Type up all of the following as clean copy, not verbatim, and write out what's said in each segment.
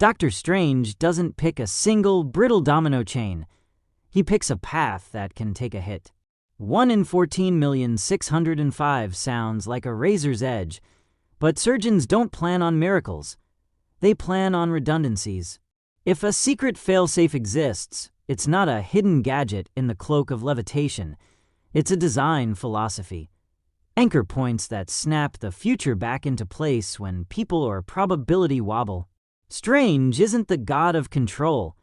Dr. Strange doesn't pick a single brittle domino chain. He picks a path that can take a hit. 1 in 14,605 sounds like a razor's edge, but surgeons don't plan on miracles. They plan on redundancies. If a secret failsafe exists, it's not a hidden gadget in the Cloak of Levitation. It's a design philosophy. Anchor points that snap the future back into place when people or probability wobble. Strange isn't the god of control.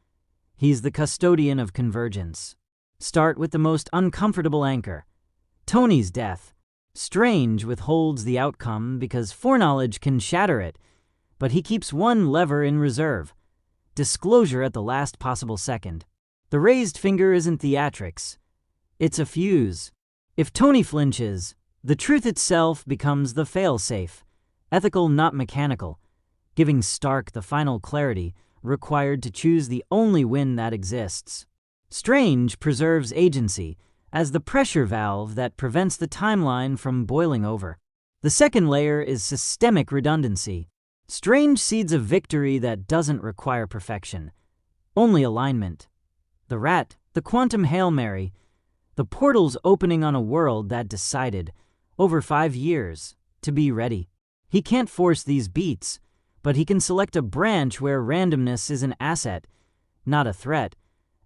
He's the custodian of convergence. Start with the most uncomfortable anchor, Tony's death. Strange withholds the outcome because foreknowledge can shatter it, but he keeps one lever in reserve: disclosure at the last possible second. The raised finger isn't theatrics. It's a fuse. If Tony flinches, the truth itself becomes the failsafe, ethical not mechanical, giving Stark the final clarity required to choose the only win that exists. Strange preserves agency as the pressure valve that prevents the timeline from boiling over. The second layer is systemic redundancy. Strange seeds a victory that doesn't require perfection, only alignment. The rat, the quantum Hail Mary, the portals opening on a world that decided, over 5 years, to be ready. He can't force these beats, but he can select a branch where randomness is an asset, not a threat,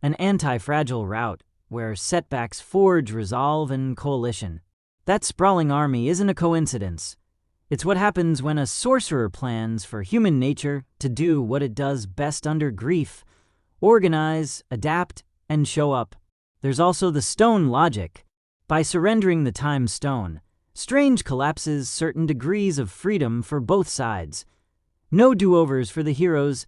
an anti-fragile route where setbacks forge resolve and coalition. That sprawling army isn't a coincidence. It's what happens when a sorcerer plans for human nature to do what it does best under grief: organize, adapt, and show up. There's also the stone logic. By surrendering the time stone, Strange collapses certain degrees of freedom for both sides. No do-overs for the heroes,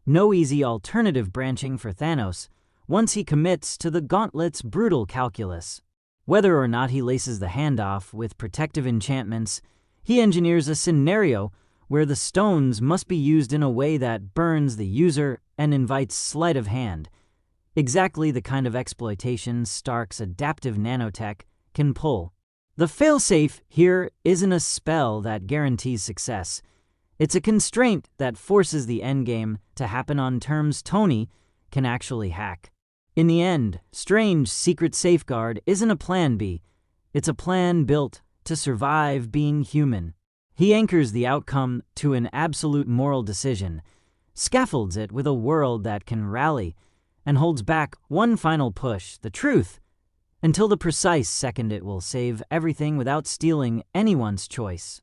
no easy alternative branching for Thanos once he commits to the gauntlet's brutal calculus. Whether or not he laces the handoff with protective enchantments, he engineers a scenario where the stones must be used in a way that burns the user and invites sleight of hand. Exactly the kind of exploitation Stark's adaptive nanotech can pull. The failsafe here isn't a spell that guarantees success. It's a constraint that forces the endgame to happen on terms Tony can actually hack. In the end, Strange's secret safeguard isn't a plan B. It's a plan built to survive being human. He anchors the outcome to an absolute moral decision, scaffolds it with a world that can rally, and holds back one final push, the truth, until the precise second it will save everything without stealing anyone's choice.